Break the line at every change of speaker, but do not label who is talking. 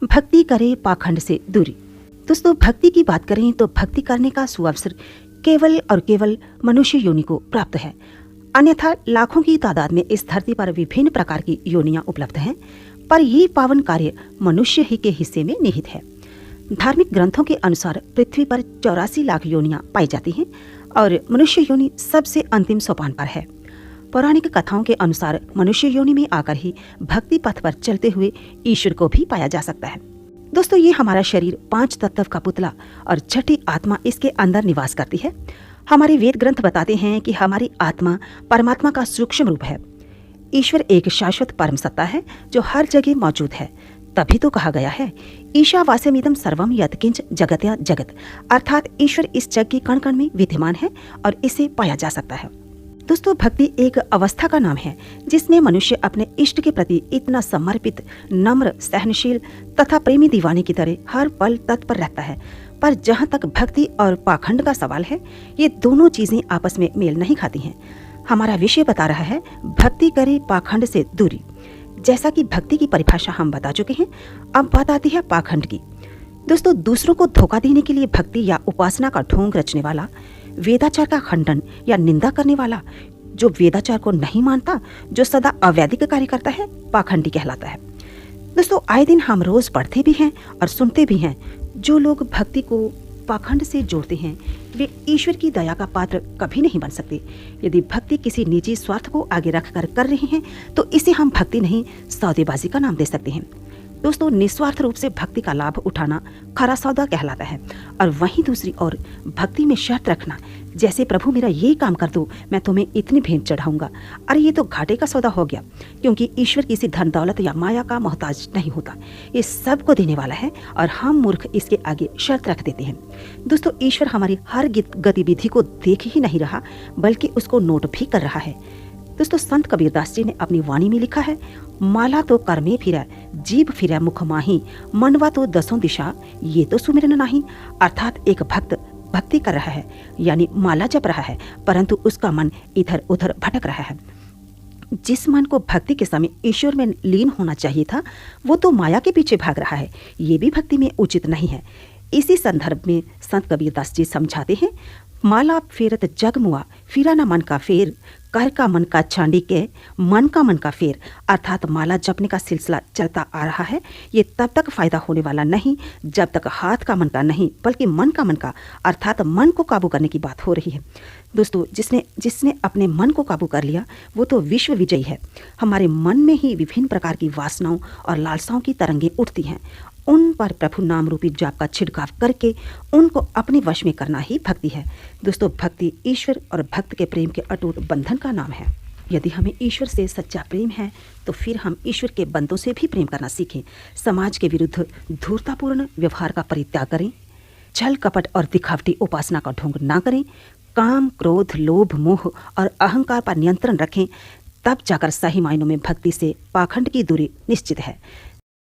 भक्ति करे पाखंड से दूरी। दोस्तों, भक्ति की बात करें तो भक्ति करने का सुअवसर केवल और केवल मनुष्य योनि को प्राप्त है। अन्यथा लाखों की तादाद में इस धरती पर विभिन्न प्रकार की योनियां उपलब्ध हैं, पर ये पावन कार्य मनुष्य ही के हिस्से में निहित है। धार्मिक ग्रंथों के अनुसार पृथ्वी पर 84 लाख योनियां पाई जाती हैं और मनुष्य योनि सबसे अंतिम सोपान पर है। पौराणिक कथाओं के अनुसार मनुष्य योनि में आकर ही भक्ति पथ पर चलते हुए ईश्वर को भी पाया जा सकता है। दोस्तों, ये हमारा शरीर 5 तत्व का पुतला और छठी आत्मा इसके अंदर निवास करती है। हमारे वेद ग्रंथ बताते हैं कि हमारी आत्मा परमात्मा का सूक्ष्म रूप है। ईश्वर एक शाश्वत परम सत्ता है जो हर जगह मौजूद है। तभी तो कहा गया है, ईशावास्यमिदं सर्वम यत्किंच जगत्या जगत, अर्थात ईश्वर इस जग के कण कण में विद्यमान है और इसे पाया जा सकता है। दोस्तों, भक्ति एक अवस्था का नाम है जिसमें मनुष्य अपने इष्ट के प्रति इतना समर्पित, नम्र, सहनशील तथा प्रेमी दीवाने की तरह हर पल तत्पर रहता है। पर जहाँ तक भक्ति और पाखंड का सवाल है, ये दोनों चीजें आपस में मेल नहीं खाती हैं। हमारा विषय बता रहा है भक्ति करे पाखंड से दूरी। जैसा कि भक्ति की परिभाषा हम बता चुके हैं, अब बात आती है पाखंड की। दोस्तों, दूसरों को धोखा देने के लिए भक्ति या उपासना का ढोंग रचने वाला, वेदाचार का खंडन या निंदा करने वाला, जो वेदाचार को नहीं मानता, जो सदा अवैधिक कार्य करता है, पाखंडी कहलाता है। दोस्तों, आए दिन हम रोज पढ़ते भी हैं और सुनते भी हैं, जो लोग भक्ति को पाखंड से जोड़ते हैं वे ईश्वर की दया का पात्र कभी नहीं बन सकते। यदि भक्ति किसी निजी स्वार्थ को आगे रखकर कर रहे हैं तो इसे हम भक्ति नहीं, सौदेबाजी का नाम दे सकते हैं। दोस्तों, निस्वार्थ रूप से भक्ति का लाभ उठाना खरा सौदा कहलाता है। और वहीं दूसरी ओर भक्ति में शर्त रखना, जैसे प्रभु मेरा ये काम कर दो, मैं तुम्हें इतनी भेंट चढ़ाऊंगा। अरे ये तो घाटे का सौदा हो गया, क्योंकि ईश्वर किसी धन दौलत या माया का मोहताज नहीं होता। ये सब को देने वाला है और हम मूर्ख इसके आगे शर्त रख देते हैं। दोस्तों, ईश्वर हमारी हर गतिविधि को देख ही नहीं रहा, बल्कि उसको नोट भी कर रहा है। दोस्तों, संत कबीरदास जी ने अपनी वाणी में लिखा है, माला तो कर्मे फिरै, जीभ फिरै मुख माही, मनवा तो दसों दिशा, ये तो सुमिरन नाही। अर्थात एक भक्त भक्ति कर रहा है, यानी माला जप रहा है, परंतु उसका मन इधर उधर भटक रहा है। जिस मन को भक्ति के समय ईश्वर में लीन होना चाहिए था, वो तो माया के पीछे भाग रहा है। ये भी भक्ति में उचित नहीं है। इसी संदर्भ में संत कबीरदास जी समझाते हैं, माला फेरत जग मुआ, फिरा न मन का फेर, कर का मन का छांडी के, मन का मन का फेर। अर्थात माला जपने का सिलसिला चलता आ रहा है, ये तब तक फायदा होने वाला नहीं जब तक हाथ का मन का नहीं, बल्कि मन का, अर्थात मन को काबू करने की बात हो रही है। दोस्तों, जिसने अपने मन को काबू कर लिया वो तो विश्व विजयी है। हमारे मन में ही विभिन्न प्रकार की वासनाओं और लालसाओं की तरंगें उठती हैं। उन पर प्रभु नाम रूपी जाप का छिड़काव करके उनको अपने वश में करना ही भक्ति है। दोस्तों, भक्ति ईश्वर और भक्त के प्रेम के अटूट बंधन का नाम है। यदि हमें ईश्वर से सच्चा प्रेम है तो फिर हम ईश्वर के बंदों से भी प्रेम करना सीखें। समाज के विरुद्ध धूर्तापूर्ण व्यवहार का परित्याग करें। छल कपट और दिखावटी उपासना का ढोंग ना करें। काम, क्रोध, लोभ, मोह और अहंकार पर नियंत्रण रखें। तब जाकर सही मायनों में भक्ति से पाखंड की दूरी निश्चित है।